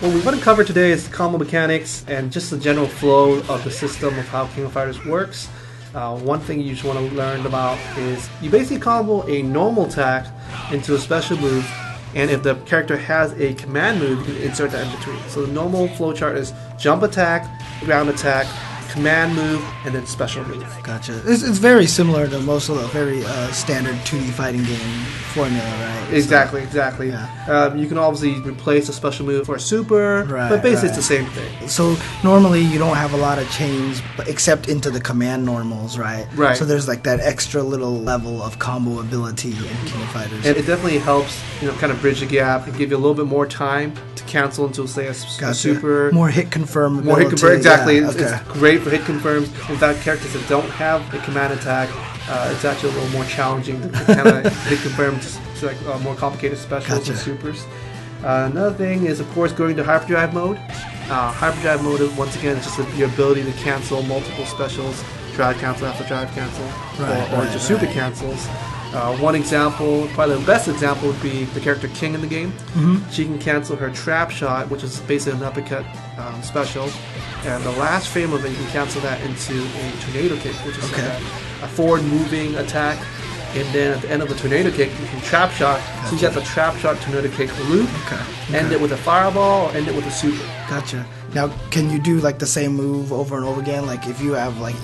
What we want to cover today is combo mechanics and just the general flow of the system of how King of Fighters works. One thing you just want to learn about is you basically combo a normal attack into a special move, and if the character has a command move, you can insert that in between. So the normal flowchart is jump attack, ground attack, command move, and then special move. Gotcha. It's very similar to most of the very standard 2D fighting game formula, right? Exactly. Yeah. You can obviously replace a special move for a super, but basically it's the same thing. So normally you don't have a lot of chains, except into the command normals, right? Right. So there's like that extra little level of combo ability in King of Fighters. And it definitely helps, kind of bridge the gap and give you a little bit more time to cancel into, say, a super. More hit confirm ability. More hit confirm, exactly. Yeah, okay. It's great for hit confirms. In fact, characters that don't have a command attack, it's actually a little more challenging to kind of hit confirm to like more complicated specials and supers. Another thing is, of course, going to hyperdrive mode. Hyperdrive mode is, once again, it's just your ability to cancel multiple specials, drive cancel after drive cancel, or just super cancels. One example, probably the best example, would be the character King in the game. She can cancel her trap shot, which is basically an uppercut special, and the last frame of it, you can cancel that into a tornado kick, which is a forward moving attack. And then at the end of the tornado kick, you can trap shot. Gotcha. So you get the trap shot tornado kick loop. End it with a fireball, or end it with a super. Gotcha. Now, can you do like the same move over and over again? Like if you have like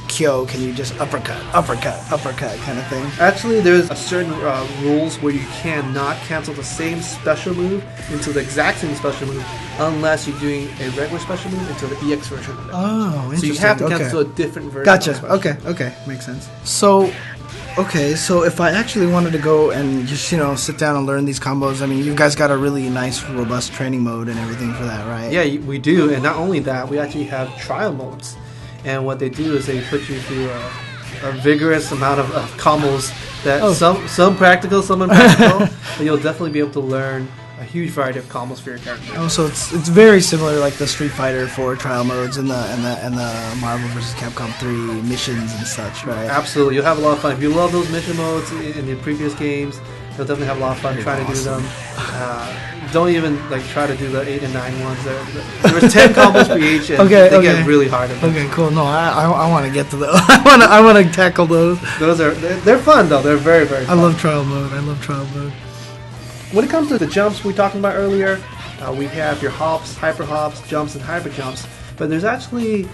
Kyo, can you just uppercut kind of thing? Actually, there's a certain rules where you cannot cancel the same special move into the exact same special move unless you're doing a regular special move into the EX version of it. Oh, interesting. So you have to cancel a different version. Gotcha. Okay, makes sense. So if I actually wanted to go and just, sit down and learn these combos, I mean, you guys got a really nice, robust training mode and everything for that, right? Yeah, we do. And not only that, we actually have trial modes. And what they do is they put you through a vigorous amount of combos that some practical, some impractical, but you'll definitely be able to learn a huge variety of combos for your character. Oh, so it's very similar like the Street Fighter 4 trial modes and the Marvel vs. Capcom 3 missions and such, right? Absolutely, you'll have a lot of fun. If you love those mission modes in the previous games, you'll definitely have a lot of fun trying to do them. Don't even try to do the 8 and 9 ones. There's 10 combos for each, and they get really hard. Okay, cool. No, I want to get to those. I want to tackle those. They're fun though. They're very fun. I love trial mode. When it comes to the jumps we were talking about earlier, we have your hops, hyper hops, jumps, and hyper jumps. But there's actually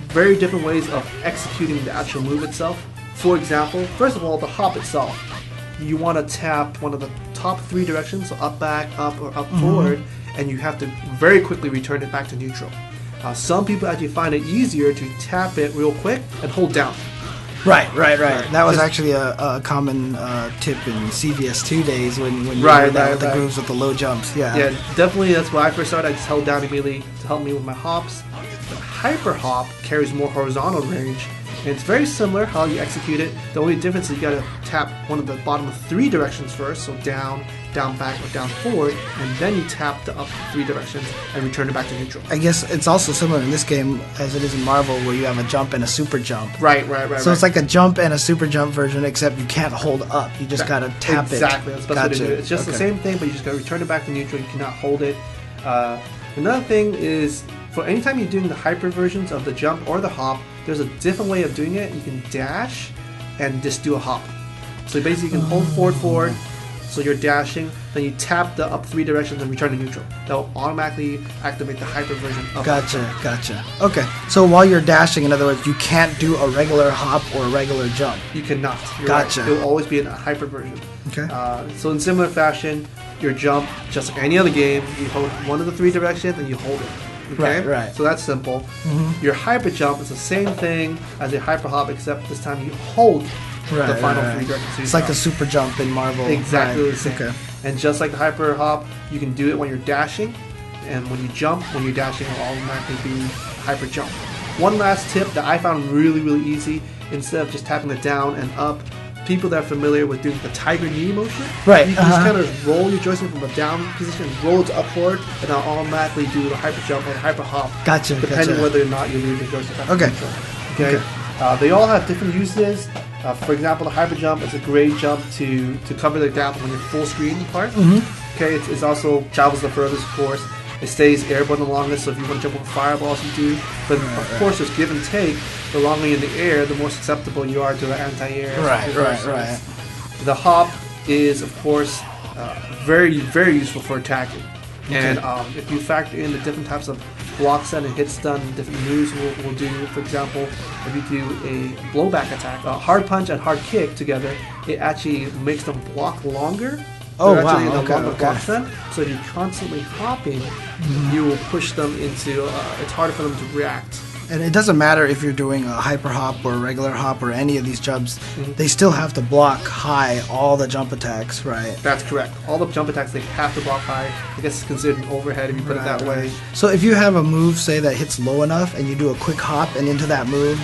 very different ways of executing the actual move itself. For example, first of all, the hop itself. You want to tap one of the top 3 directions, so up, back, up, or up, forward, and you have to very quickly return it back to neutral. Some people actually find it easier to tap it real quick and hold down. Right. That was actually a common tip in CVS2 days when you were there with the grooves with the low jumps. Yeah, definitely. That's when I first started. I just held down immediately to help me with my hops. The hyper hop carries more horizontal range. And it's very similar how you execute it. The only difference is you gotta tap one of the bottom of 3 directions first, so down, down back, or down forward, and then you tap the up 3 directions and return it back to neutral. I guess it's also similar in this game as it is in Marvel, where you have a jump and a super jump. Right. So it's like a jump and a super jump version, except you can't hold up. You just gotta tap it. Exactly. That's the best way to do it. It's just the same thing, but you just gotta return it back to neutral. You cannot hold it. Another thing is, for anytime you're doing the hyper versions of the jump or the hop, there's a different way of doing it. You can dash and just do a hop. So basically you can hold forward, so you're dashing, then you tap the up 3 directions and return to neutral. That'll automatically activate the hyper version of Gotcha. Okay. So while you're dashing, in other words, you can't do a regular hop or a regular jump. You cannot. Gotcha. Right. It'll always be in a hyper version. Okay. So in similar fashion, your jump, just like any other game, you hold one of the 3 directions and you hold it. Okay? Right. So that's simple. Your hyper jump is the same thing as a hyper hop, except this time you hold the final 3 directions. It's like the super jump in Marvel. Exactly the same. Okay. And just like the hyper hop, you can do it when you're dashing, and when you jump, when you're dashing, it'll automatically be hyper jump. One last tip that I found really easy, instead of just tapping it down and up, people that are familiar with doing the tiger knee motion, you can just kind of roll your joystick from a down position and roll it to upward, and I'll automatically do the hyper jump or the hyper hop, depending whether or not you leave your joystick. Okay. They all have different uses. For example, the hyper jump is a great jump to cover the gap when you're full screen part. Okay, it's also travels the furthest, of course. It stays airborne the longest, so if you want to jump over fireballs, you do. But of course, there's give and take. The longer you're in the air, the more susceptible you are to the anti-air. Right. The hop is, of course, very, very useful for attacking. Okay. And if you factor in the different types of block stun and hit stun, different moves will do. For example, if you do a blowback attack, a hard punch and hard kick together, it actually makes them block longer. Oh, they're actually wow. in a longer block stun. So if you're constantly hopping, you will push them into, it's harder for them to react. And it doesn't matter if you're doing a hyper hop or a regular hop or any of these jumps, they still have to block high all the jump attacks, right? That's correct. All the jump attacks, they have to block high. I guess it's considered an overhead if you put it that way. So if you have a move, say, that hits low enough and you do a quick hop and into that move,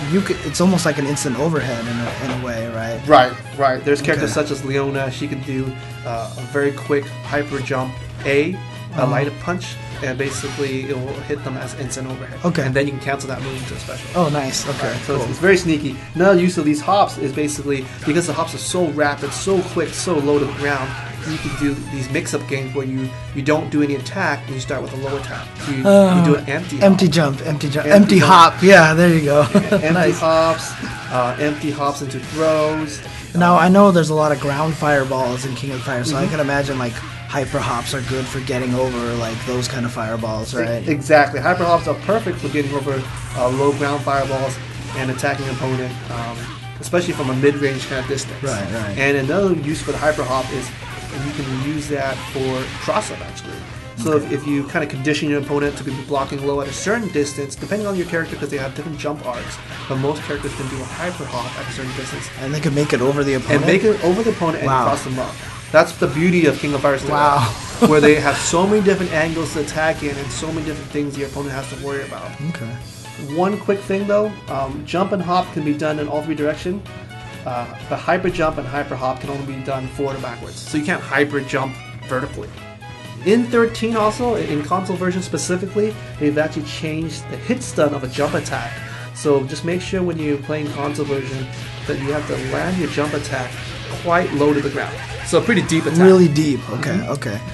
it's almost like an instant overhead in a way, right? Right. There's characters such as Leona. She can do a very quick hyper jump a light punch, and basically it will hit them as instant overhead. Okay. And then you can cancel that move into a special. Oh, nice. Okay. Right. So it's very sneaky. Another use of these hops is basically because the hops are so rapid, so quick, so low to the ground. You can do these mix-up games where you don't do any attack and you start with a low attack. So you do an empty hop. Empty hop. Yeah, there you go. Empty hops, empty hops into throws. Now I know there's a lot of ground fireballs in King of Fighters, so I can imagine like hyper hops are good for getting over like those kind of fireballs, right? Exactly. Hyper hops are perfect for getting over low ground fireballs and attacking an opponent, especially from a mid-range kind of distance. Right. And another use for the hyper hop is you can use that for cross-up actually. So if you kind of condition your opponent to be blocking low at a certain distance, depending on your character, because they have different jump arcs, but most characters can do a hyper hop at a certain distance. And they can make it over the opponent? And make it over the opponent and cross them up. That's the beauty of King of Fighters XIII, where they have so many different angles to attack in and so many different things your opponent has to worry about. Okay. One quick thing though, jump and hop can be done in all three directions. The hyper jump and hyper hop can only be done forward and backwards. So you can't hyper jump vertically. In 13 also, in console version specifically, they've actually changed the hit stun of a jump attack. So just make sure when you're playing console version that you have to land your jump attack quite low to the ground. So a pretty deep attack. Really deep. Okay.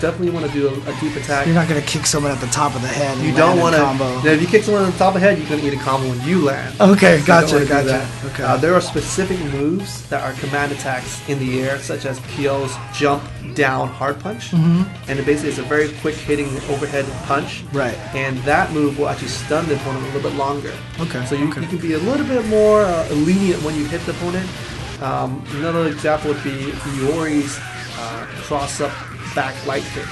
Definitely want to do a deep attack. You're not going to kick someone at the top of the head. You don't want to. If you kick someone at the top of the head, you're going to eat a combo when you land. Okay, gotcha. Okay. There are specific moves that are command attacks in the air, such as Kyo's jump down hard punch, and it basically is a very quick hitting overhead punch. Right. And that move will actually stun the opponent a little bit longer. Okay. So you can be a little bit more lenient when you hit the opponent. Another example would be Iori's cross-up back light kick.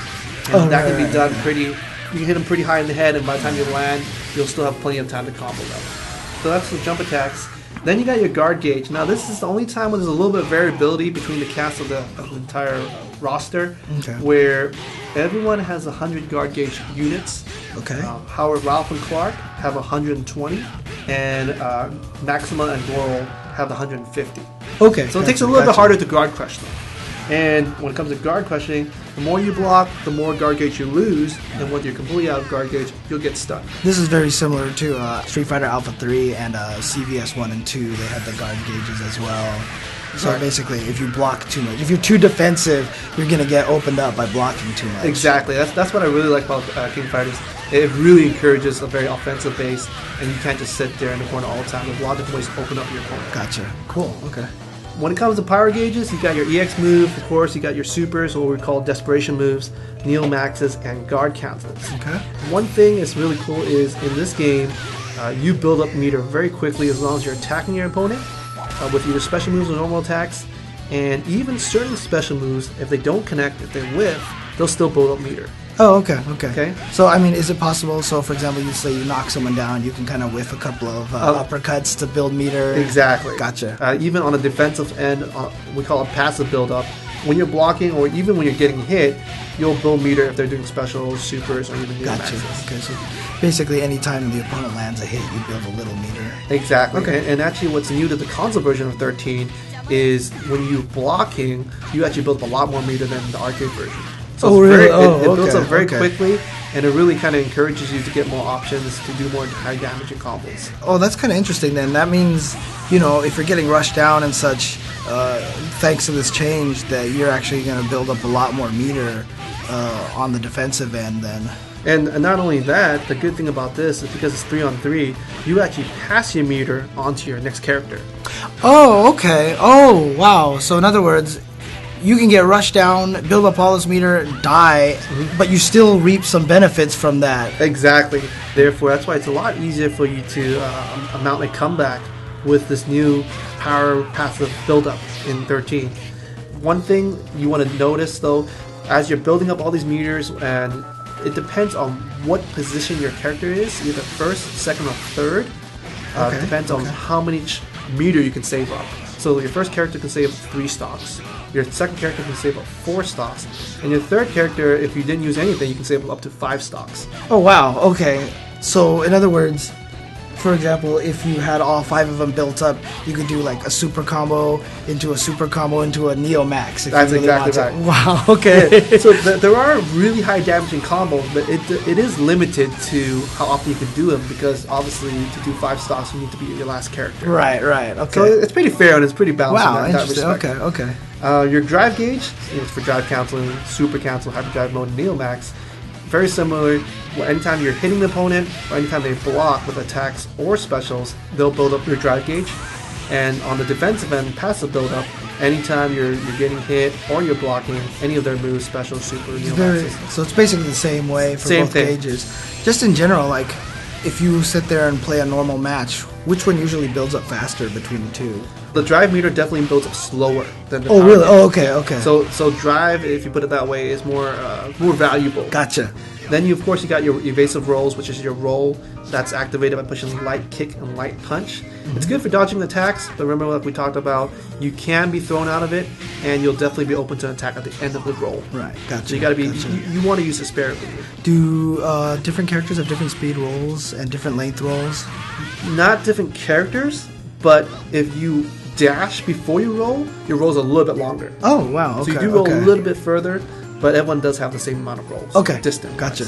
And that can be done pretty. You can hit him pretty high in the head, and by the time you land, you'll still have plenty of time to combo them. So that's the jump attacks. Then you got your guard gauge. Now this is the only time where there's a little bit of variability between the cast of the entire roster, where everyone has 100 guard gauge units. Okay. Howard, Ralph, and Clark have 120, and Maxima and Goral have 150. Okay. So it takes a little bit harder to guard crush them. And when it comes to guard crushing, the more you block, the more guard gauge you lose, and when you're completely out of guard gauge, you'll get stunned. This is very similar to Street Fighter Alpha 3 and CVS 1 and 2. They had the guard gauges as well. So basically, if you block too much, if you're too defensive, you're going to get opened up by blocking too much. Exactly. That's what I really like about King of Fighters. It really encourages a very offensive base, and you can't just sit there in the corner all the time. There's a lot of different ways to open up your opponent. Gotcha. Cool. Okay. When it comes to power gauges, you got your EX move, of course, you got your supers, or what we call desperation moves, Neo Maxes, and guard cancels. Okay. One thing that's really cool is in this game, you build up meter very quickly as long as you're attacking your opponent with either special moves or normal attacks, and even certain special moves, if they don't connect, if they whiff, they'll still build up meter. Oh, okay. So, I mean, is it possible, so for example, you say you knock someone down, you can kind of whiff a couple of uppercuts to build meter? Exactly. Gotcha. Even on the defensive end, we call it passive build-up. When you're blocking or even when you're getting hit, you'll build meter if they're doing specials, supers, or even Gotcha. maxes. Okay, so basically any time the opponent lands a hit, you build a little meter. Exactly. Okay. And actually what's new to the console version of 13 is when you're blocking, you actually build up a lot more meter than the arcade version. So really? It builds up very quickly, and it really kind of encourages you to get more options to do more high damage and combos. Oh, that's kind of interesting then. That means, you know, if you're getting rushed down and such, thanks to this change, that you're actually going to build up a lot more meter on the defensive end then. And not only that, the good thing about this is because it's 3-on-3, you actually pass your meter onto your next character. Oh, okay. Oh, wow. So in other words, you can get rushed down, build up all this meter, die, but you still reap some benefits from that. Exactly. Therefore, that's why it's a lot easier for you to mount a comeback with this new power passive buildup in 13. One thing you want to notice, though, as you're building up all these meters, and it depends on what position your character is, either first, second, or third. It depends on how much meter you can save up. So your first character can save 3 stocks. Your second character can save up 4 stocks. And your third character, if you didn't use anything, you can save up to 5 stocks. Oh, wow. Okay. So, in other words, for example, if you had all 5 of them built up, you could do like a super combo into a Neo Max. That's exactly right. Wow, okay. Yeah. So there are really high damaging combos, but it is limited to how often you can do them, because obviously to do 5 stocks, you need to be your last character. Right, okay. So it's pretty fair and it's pretty balanced in that respect. Okay. Your drive gauge is for drive canceling, super cancel, hyperdrive mode, and Neo Max. Very similar. Anytime you're hitting the opponent, or anytime they block with attacks or specials, they'll build up your drive gauge. And on the defensive end, passive build up, anytime you're getting hit or you're blocking any of their moves, special, super, Neo Maxes. So it's basically the same way for both gauges. Just in general, like if you sit there and play a normal match, which one usually builds up faster between the two? The drive meter definitely builds up slower than the power really? Meter. Oh, okay. So drive, if you put it that way, is more valuable. Gotcha. Then you got your evasive rolls, which is your roll that's activated by pushing light kick and light punch. It's good for dodging attacks, but remember, like we talked about, you can be thrown out of it, and you'll definitely be open to an attack at the end of the roll. Right, gotcha. So you got to be you want to use it sparingly. Do different characters have different speed rolls and different length rolls? Not different characters, but if you dash before you roll, your roll's a little bit longer. Oh, wow. Okay. So you do roll a little bit further, but everyone does have the same amount of rolls. Okay. Distant. Gotcha.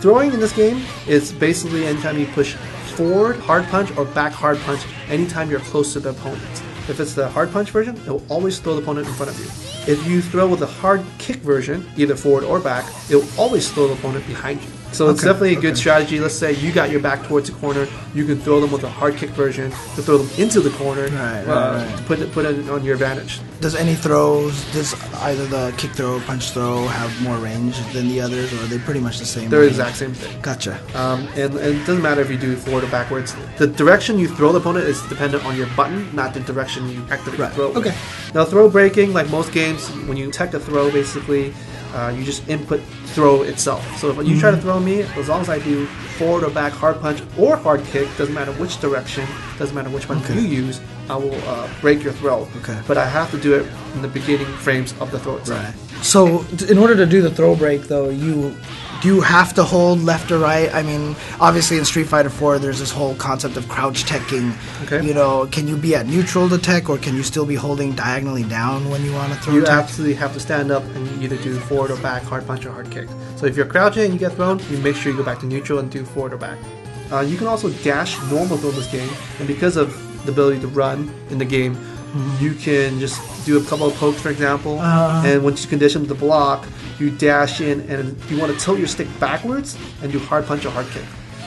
Throwing in this game is basically anytime you push forward hard punch or back hard punch anytime you're close to the opponent. If it's the hard punch version, it will always throw the opponent in front of you. If you throw with a hard kick version, either forward or back, it will always throw the opponent behind you. So it's definitely a good strategy. Let's say you got your back towards the corner, you can throw them with a hard kick version to throw them into the corner, to put it on your advantage. Does either the kick throw or punch throw have more range than the others, or are they pretty much the same? They're the exact same thing. Gotcha. And it doesn't matter if you do it forward or backwards. The direction you throw the opponent is dependent on your button, not the direction you activate the throw. Okay. Now, throw breaking, like most games, when you tech a throw, basically, you just input throw itself. So if you try to throw me, as long as I do forward or back hard punch or hard kick, doesn't matter which direction, doesn't matter which one you use, I will break your throw. Okay. But I have to do it in the beginning frames of the throw itself. Right. So in order to do the throw break, though, do you have to hold left or right? I mean, obviously in Street Fighter 4, there's this whole concept of crouch teching. Okay. You know, can you be at neutral to tech, or can you still be holding diagonally down when you want to throw You tech? absolutely have to stand up and either do forward or back, hard punch or hard kick. So if you're crouching and you get thrown, you make sure you go back to neutral and do forward or back. You can also dash normal through this game, and because of the ability to run in the game, you can just do a couple of pokes, for example, and once you condition the block, you dash in, and you want to tilt your stick backwards and do hard punch or hard kick.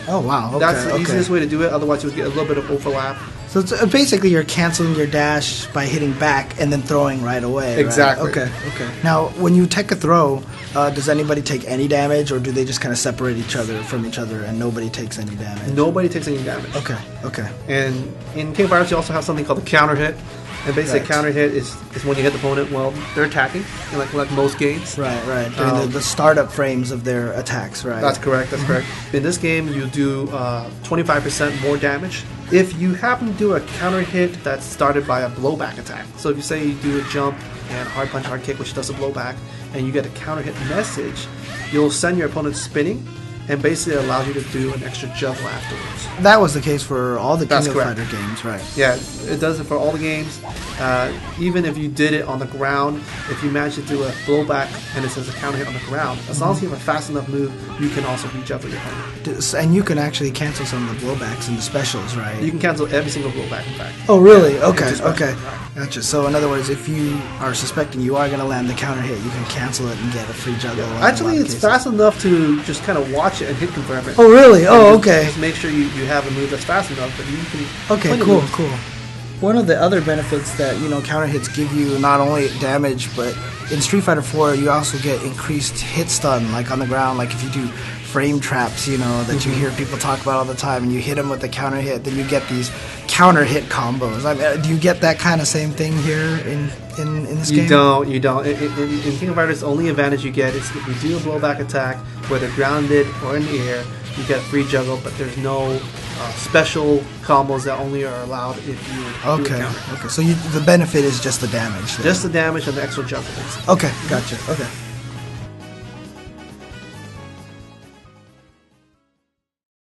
Oh, wow. Okay, That's the easiest way to do it, otherwise you'll get a little bit of overlap. So it's, basically you're canceling your dash by hitting back and then throwing right away. Exactly. Right? Okay. Now, when you tech a throw, does anybody take any damage, or do they just kind of separate each other from each other and nobody takes any damage? Nobody takes any damage. Okay. And in King of Fighters, you also have something called the counter hit. And basically, a counter hit is when you hit the opponent while they're attacking, like most games. Right. During the startup frames of their attacks, right? That's correct. In this game, you do 25% more damage if you happen to do a counter hit that's started by a blowback attack. So if you say you do a jump and hard punch, hard kick, which does a blowback, and you get a counter hit message, you'll send your opponent spinning, and basically allows you to do an extra juggle afterwards. That was the case for all the That's King of correct. Fighter games, right? Yeah, it does it for all the games. Even if you did it on the ground, if you manage to do a blowback and it says a counter hit on the ground, as long as you have a fast enough move, you can also re-juggle your opponent. And you can actually cancel some of the blowbacks and the specials, right? You can cancel every single blowback, in fact. Oh, really? Yeah, Okay, it's a special, okay. right. Gotcha. So, in other words, if you are suspecting you are going to land the counter hit, you can cancel it and get a free juggle. Actually, it's fast enough to just kind of watch it and hit confirm it. Oh, really? Oh, just, okay. Just make sure you have a move that's fast enough, but you can... Okay, cool, cool. One of the other benefits that, counter hits give you, not only damage, but in Street Fighter 4, you also get increased hit stun, like on the ground, like if you do frame traps, that you hear people talk about all the time, and you hit them with the counter hit, then you get these counter hit combos. I mean, do you get that kind of same thing here in this game? You don't. In King of Fighters, the only advantage you get is if you do a blowback attack, whether grounded or in the air, you get a free juggle, but there's no special combos that only are allowed if you do a counter. Okay, so the benefit is just the damage then. Just the damage and the extra juggle. Okay, gotcha, okay.